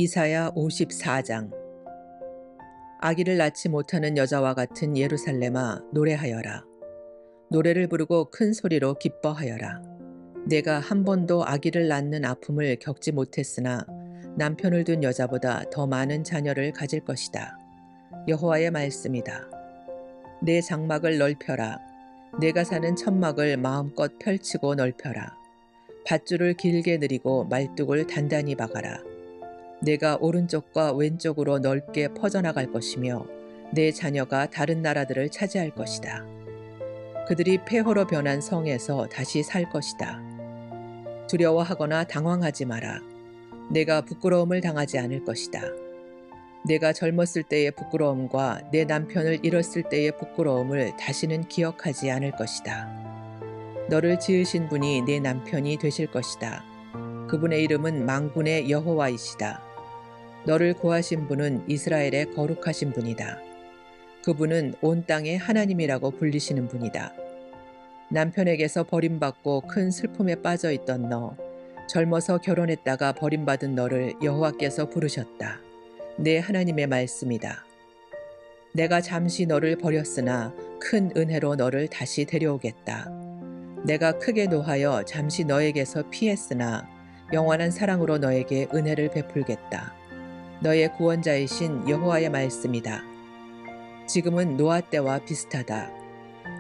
이사야 54장. 아기를 낳지 못하는 여자와 같은 예루살렘아, 노래하여라. 노래를 부르고 큰 소리로 기뻐하여라. 내가 한 번도 아기를 낳는 아픔을 겪지 못했으나 남편을 둔 여자보다 더 많은 자녀를 가질 것이다. 여호와의 말씀이다. 내 장막을 넓혀라. 내가 사는 천막을 마음껏 펼치고 넓혀라. 밧줄을 길게 늘이고 말뚝을 단단히 박아라. 내가 오른쪽과 왼쪽으로 넓게 퍼져나갈 것이며 내 자녀가 다른 나라들을 차지할 것이다. 그들이 폐허로 변한 성에서 다시 살 것이다. 두려워하거나 당황하지 마라. 내가 부끄러움을 당하지 않을 것이다. 내가 젊었을 때의 부끄러움과 내 남편을 잃었을 때의 부끄러움을 다시는 기억하지 않을 것이다. 너를 지으신 분이 내 남편이 되실 것이다. 그분의 이름은 만군의 여호와이시다. 너를 구하신 분은 이스라엘의 거룩하신 분이다. 그분은 온 땅의 하나님이라고 불리시는 분이다. 남편에게서 버림받고 큰 슬픔에 빠져 있던 너, 젊어서 결혼했다가 버림받은 너를 여호와께서 부르셨다. 내 하나님의 말씀이다. 내가 잠시 너를 버렸으나 큰 은혜로 너를 다시 데려오겠다. 내가 크게 노하여 잠시 너에게서 피했으나 영원한 사랑으로 너에게 은혜를 베풀겠다. 너의 구원자이신 여호와의 말씀이다. 지금은 노아 때와 비슷하다.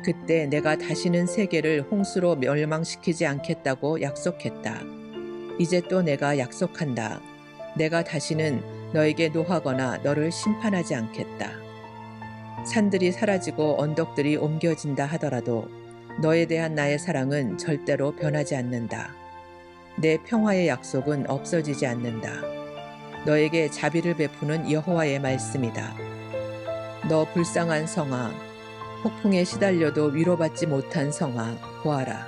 그때 내가 다시는 세계를 홍수로 멸망시키지 않겠다고 약속했다. 이제 또 내가 약속한다. 내가 다시는 너에게 노하거나 너를 심판하지 않겠다. 산들이 사라지고 언덕들이 옮겨진다 하더라도 너에 대한 나의 사랑은 절대로 변하지 않는다. 내 평화의 약속은 없어지지 않는다. 너에게 자비를 베푸는 여호와의 말씀이다. 너 불쌍한 성아, 폭풍에 시달려도 위로받지 못한 성아, 보아라.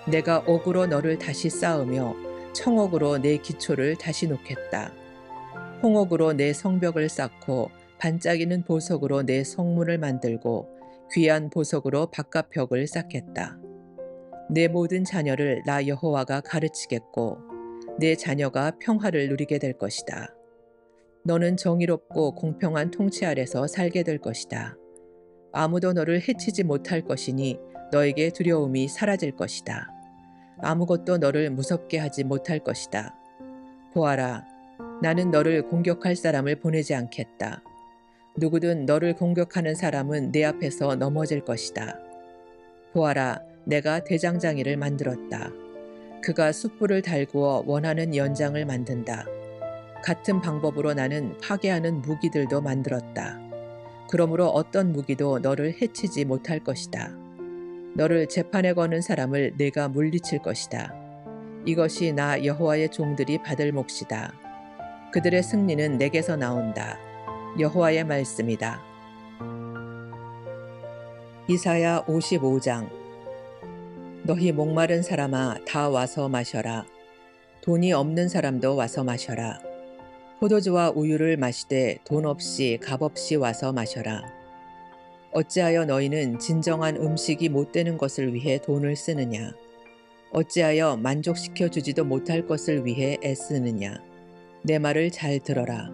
내가 옥으로 너를 다시 쌓으며 청옥으로 내 기초를 다시 놓겠다. 홍옥으로 내 성벽을 쌓고 반짝이는 보석으로 내 성문을 만들고 귀한 보석으로 바깥벽을 쌓겠다. 내 모든 자녀를 나 여호와가 가르치겠고 내 자녀가 평화를 누리게 될 것이다. 너는 정의롭고 공평한 통치 아래서 살게 될 것이다. 아무도 너를 해치지 못할 것이니 너에게 두려움이 사라질 것이다. 아무것도 너를 무섭게 하지 못할 것이다. 보아라, 나는 너를 공격할 사람을 보내지 않겠다. 누구든 너를 공격하는 사람은 내 앞에서 넘어질 것이다. 보아라, 내가 대장장이를 만들었다. 그가 숯불을 달구어 원하는 연장을 만든다. 같은 방법으로 나는 파괴하는 무기들도 만들었다. 그러므로 어떤 무기도 너를 해치지 못할 것이다. 너를 재판에 거는 사람을 내가 물리칠 것이다. 이것이 나 여호와의 종들이 받을 몫이다. 그들의 승리는 내게서 나온다. 여호와의 말씀이다. 이사야 55장. 너희 목마른 사람아, 다 와서 마셔라. 돈이 없는 사람도 와서 마셔라. 포도주와 우유를 마시되 돈 없이 값 없이 와서 마셔라. 어찌하여 너희는 진정한 음식이 못 되는 것을 위해 돈을 쓰느냐? 어찌하여 만족시켜 주지도 못할 것을 위해 애쓰느냐? 내 말을 잘 들어라.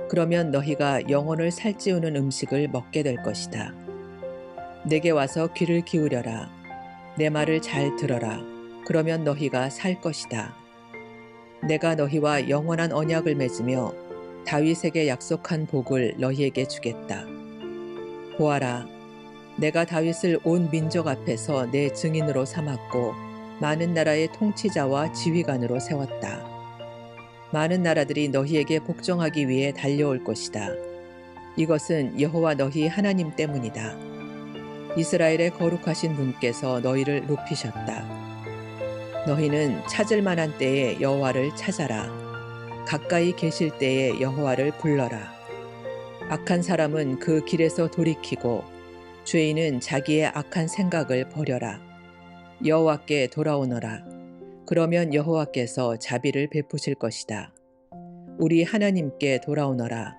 그러면 너희가 영혼을 살찌우는 음식을 먹게 될 것이다. 내게 와서 귀를 기울여라. 내 말을 잘 들어라. 그러면 너희가 살 것이다. 내가 너희와 영원한 언약을 맺으며 다윗에게 약속한 복을 너희에게 주겠다. 보아라, 내가 다윗을 온 민족 앞에서 내 증인으로 삼았고 많은 나라의 통치자와 지휘관으로 세웠다. 많은 나라들이 너희에게 복종하기 위해 달려올 것이다. 이것은 여호와 너희 하나님 때문이다. 이스라엘의 거룩하신 분께서 너희를 높이셨다. 너희는 찾을 만한 때에 여호와를 찾아라. 가까이 계실 때에 여호와를 불러라. 악한 사람은 그 길에서 돌이키고 죄인은 자기의 악한 생각을 버려라. 여호와께 돌아오너라. 그러면 여호와께서 자비를 베푸실 것이다. 우리 하나님께 돌아오너라.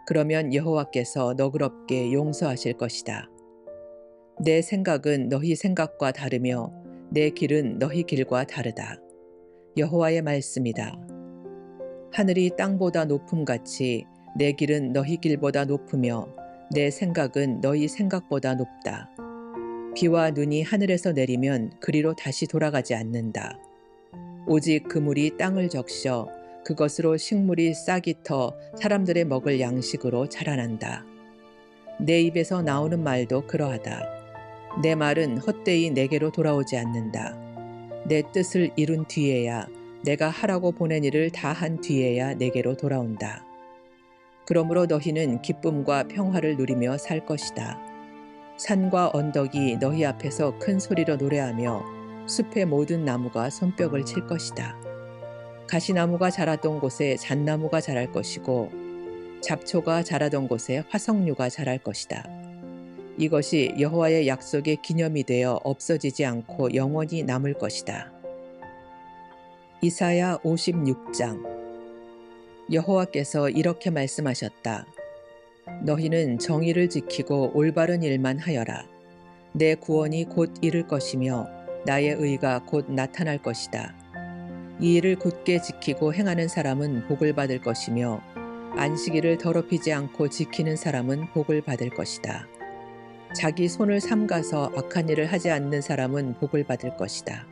그러면 여호와께서 너그럽게 용서하실 것이다. 내 생각은 너희 생각과 다르며 내 길은 너희 길과 다르다. 여호와의 말씀이다. 하늘이 땅보다 높음같이 내 길은 너희 길보다 높으며 내 생각은 너희 생각보다 높다. 비와 눈이 하늘에서 내리면 그리로 다시 돌아가지 않는다. 오직 그물이 땅을 적셔 그것으로 식물이 싹이 터 사람들의 먹을 양식으로 자라난다. 내 입에서 나오는 말도 그러하다. 내 말은 헛되이 내게로 돌아오지 않는다. 내 뜻을 이룬 뒤에야 내가 하라고 보낸 일을 다 한 뒤에야 내게로 돌아온다. 그러므로 너희는 기쁨과 평화를 누리며 살 것이다. 산과 언덕이 너희 앞에서 큰 소리로 노래하며 숲의 모든 나무가 손뼉을 칠 것이다. 가시나무가 자랐던 곳에 잣나무가 자랄 것이고 잡초가 자라던 곳에 화석류가 자랄 것이다. 이것이 여호와의 약속의 기념이 되어 없어지지 않고 영원히 남을 것이다. 이사야 56장. 여호와께서 이렇게 말씀하셨다. 너희는 정의를 지키고 올바른 일만 하여라. 내 구원이 곧 이를 것이며 나의 의가 곧 나타날 것이다. 이 일을 굳게 지키고 행하는 사람은 복을 받을 것이며 안식일을 더럽히지 않고 지키는 사람은 복을 받을 것이다. 자기 손을 삼가서 악한 일을 하지 않는 사람은 복을 받을 것이다.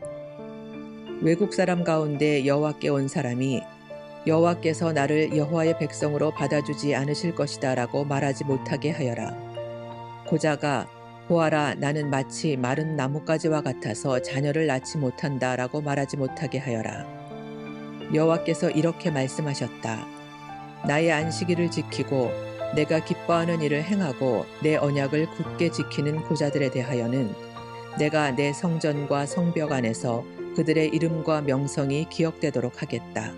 외국 사람 가운데 여호와께 온 사람이 여호와께서 나를 여호와의 백성으로 받아주지 않으실 것이다 라고 말하지 못하게 하여라. 고자가 보아라 나는 마치 마른 나뭇가지와 같아서 자녀를 낳지 못한다 라고 말하지 못하게 하여라. 여호와께서 이렇게 말씀하셨다. 나의 안식일을 지키고 내가 기뻐하는 일을 행하고 내 언약을 굳게 지키는 고자들에 대하여는 내가 내 성전과 성벽 안에서 그들의 이름과 명성이 기억되도록 하겠다.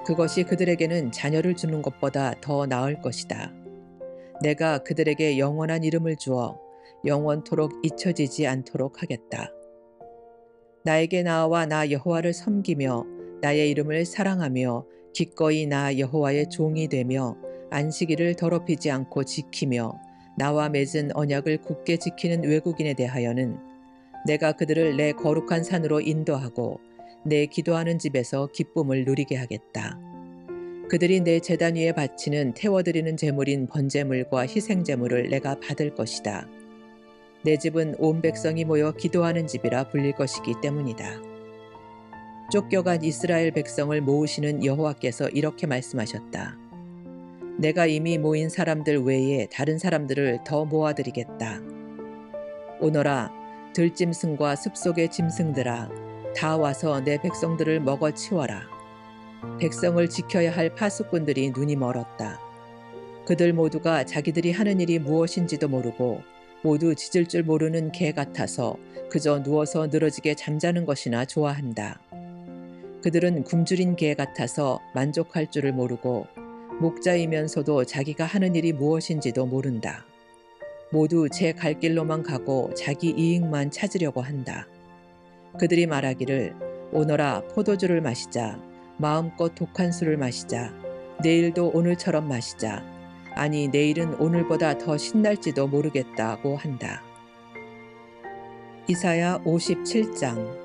그것이 그들에게는 자녀를 주는 것보다 더 나을 것이다. 내가 그들에게 영원한 이름을 주어 영원토록 잊혀지지 않도록 하겠다. 나에게 나아와 나 여호와를 섬기며 나의 이름을 사랑하며 기꺼이 나 여호와의 종이 되며 안식일을 더럽히지 않고 지키며 나와 맺은 언약을 굳게 지키는 외국인에 대하여는 내가 그들을 내 거룩한 산으로 인도하고 내 기도하는 집에서 기쁨을 누리게 하겠다. 그들이 내 제단 위에 바치는 태워드리는 제물인 번제물과 희생제물을 내가 받을 것이다. 내 집은 온 백성이 모여 기도하는 집이라 불릴 것이기 때문이다. 쫓겨간 이스라엘 백성을 모으시는 여호와께서 이렇게 말씀하셨다. 내가 이미 모인 사람들 외에 다른 사람들을 더 모아드리겠다. 오너라 들짐승과 숲속의 짐승들아 다 와서 내 백성들을 먹어 치워라. 백성을 지켜야 할 파수꾼들이 눈이 멀었다. 그들 모두가 자기들이 하는 일이 무엇인지도 모르고 모두 짖을 줄 모르는 개 같아서 그저 누워서 늘어지게 잠자는 것이나 좋아한다. 그들은 굶주린 개 같아서 만족할 줄을 모르고 목자이면서도 자기가 하는 일이 무엇인지도 모른다. 모두 제 갈 길로만 가고 자기 이익만 찾으려고 한다. 그들이 말하기를 오너라 포도주를 마시자. 마음껏 독한 술을 마시자. 내일도 오늘처럼 마시자. 아니 내일은 오늘보다 더 신날지도 모르겠다고 한다. 이사야 57장.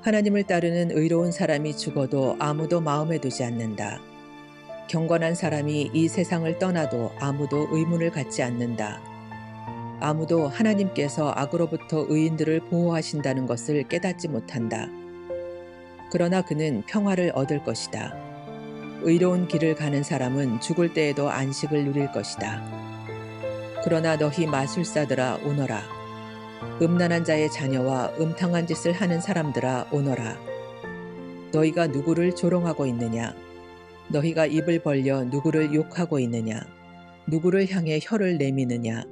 하나님을 따르는 의로운 사람이 죽어도 아무도 마음에 두지 않는다. 경건한 사람이 이 세상을 떠나도 아무도 의문을 갖지 않는다. 아무도 하나님께서 악으로부터 의인들을 보호하신다는 것을 깨닫지 못한다. 그러나 그는 평화를 얻을 것이다. 의로운 길을 가는 사람은 죽을 때에도 안식을 누릴 것이다. 그러나 너희 마술사들아 오너라. 음란한 자의 자녀와 음탕한 짓을 하는 사람들아 오너라. 너희가 누구를 조롱하고 있느냐? 너희가 입을 벌려 누구를 욕하고 있느냐? 누구를 향해 혀를 내미느냐?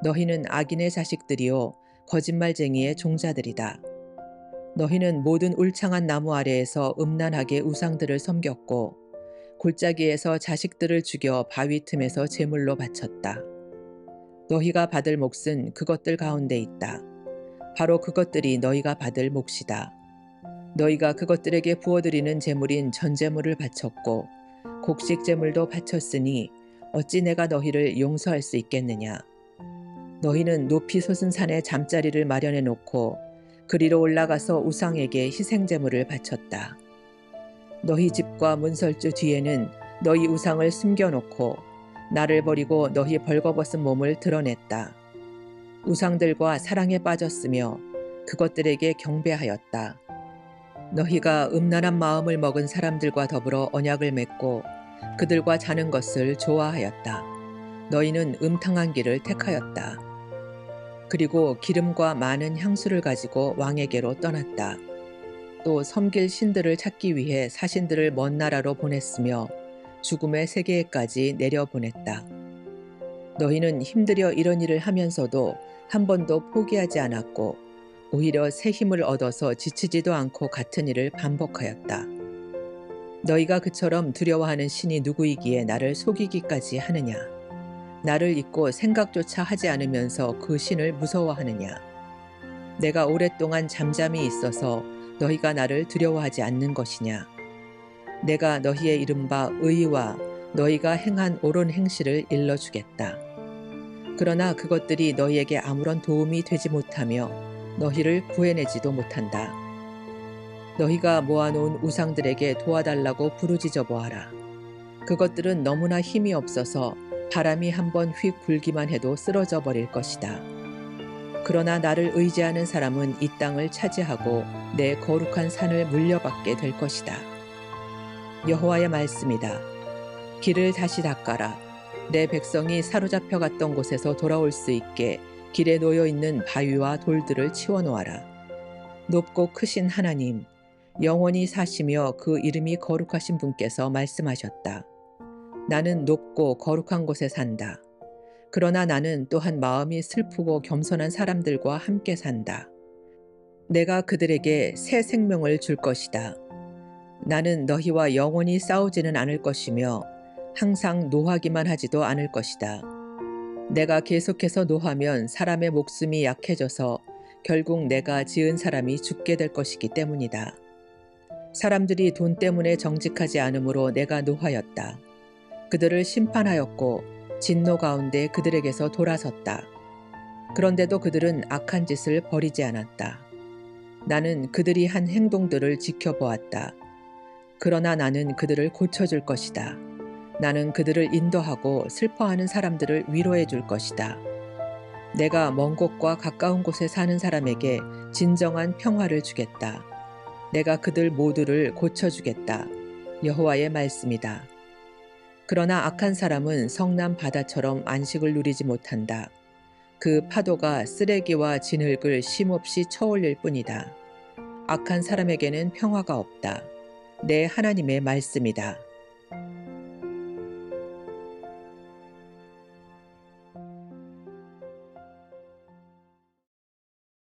너희는 악인의 자식들이요 거짓말쟁이의 종자들이다. 너희는 모든 울창한 나무 아래에서 음란하게 우상들을 섬겼고 골짜기에서 자식들을 죽여 바위 틈에서 제물로 바쳤다. 너희가 받을 몫은 그것들 가운데 있다. 바로 그것들이 너희가 받을 몫이다. 너희가 그것들에게 부어드리는 제물인 전제물을 바쳤고 곡식 제물도 바쳤으니 어찌 내가 너희를 용서할 수 있겠느냐. 너희는 높이 솟은 산에 잠자리를 마련해 놓고 그리로 올라가서 우상에게 희생 제물을 바쳤다. 너희 집과 문설주 뒤에는 너희 우상을 숨겨놓고 나를 버리고 너희 벌거벗은 몸을 드러냈다. 우상들과 사랑에 빠졌으며 그것들에게 경배하였다. 너희가 음란한 마음을 먹은 사람들과 더불어 언약을 맺고 그들과 자는 것을 좋아하였다. 너희는 음탕한 길을 택하였다. 그리고 기름과 많은 향수를 가지고 왕에게로 떠났다. 또 섬길 신들을 찾기 위해 사신들을 먼 나라로 보냈으며 죽음의 세계에까지 내려보냈다. 너희는 힘들여 이런 일을 하면서도 한 번도 포기하지 않았고 오히려 새 힘을 얻어서 지치지도 않고 같은 일을 반복하였다. 너희가 그처럼 두려워하는 신이 누구이기에 나를 속이기까지 하느냐? 나를 잊고 생각조차 하지 않으면서 그 신을 무서워하느냐? 내가 오랫동안 잠잠히 있어서 너희가 나를 두려워하지 않는 것이냐? 내가 너희의 이른바 의와 너희가 행한 옳은 행실을 일러주겠다. 그러나 그것들이 너희에게 아무런 도움이 되지 못하며 너희를 구해내지도 못한다. 너희가 모아놓은 우상들에게 도와달라고 부르짖어 보아라. 그것들은 너무나 힘이 없어서 바람이 한번 휙 불기만 해도 쓰러져 버릴 것이다. 그러나 나를 의지하는 사람은 이 땅을 차지하고 내 거룩한 산을 물려받게 될 것이다. 여호와의 말씀이다. 길을 다시 닦아라. 내 백성이 사로잡혀 갔던 곳에서 돌아올 수 있게 길에 놓여 있는 바위와 돌들을 치워놓아라. 높고 크신 하나님, 영원히 사시며 그 이름이 거룩하신 분께서 말씀하셨다. 나는 높고 거룩한 곳에 산다. 그러나 나는 또한 마음이 슬프고 겸손한 사람들과 함께 산다. 내가 그들에게 새 생명을 줄 것이다. 나는 너희와 영원히 싸우지는 않을 것이며 항상 노하기만 하지도 않을 것이다. 내가 계속해서 노하면 사람의 목숨이 약해져서 결국 내가 지은 사람이 죽게 될 것이기 때문이다. 사람들이 돈 때문에 정직하지 않으므로 내가 노하였다. 그들을 심판하였고 진노 가운데 그들에게서 돌아섰다. 그런데도 그들은 악한 짓을 버리지 않았다. 나는 그들이 한 행동들을 지켜보았다. 그러나 나는 그들을 고쳐줄 것이다. 나는 그들을 인도하고 슬퍼하는 사람들을 위로해 줄 것이다. 내가 먼 곳과 가까운 곳에 사는 사람에게 진정한 평화를 주겠다. 내가 그들 모두를 고쳐주겠다. 여호와의 말씀이다. 그러나 악한 사람은 성남 바다처럼 안식을 누리지 못한다. 그 파도가 쓰레기와 진흙을 쉼없이 쳐올릴 뿐이다. 악한 사람에게는 평화가 없다. 내 하나님의 말씀이다.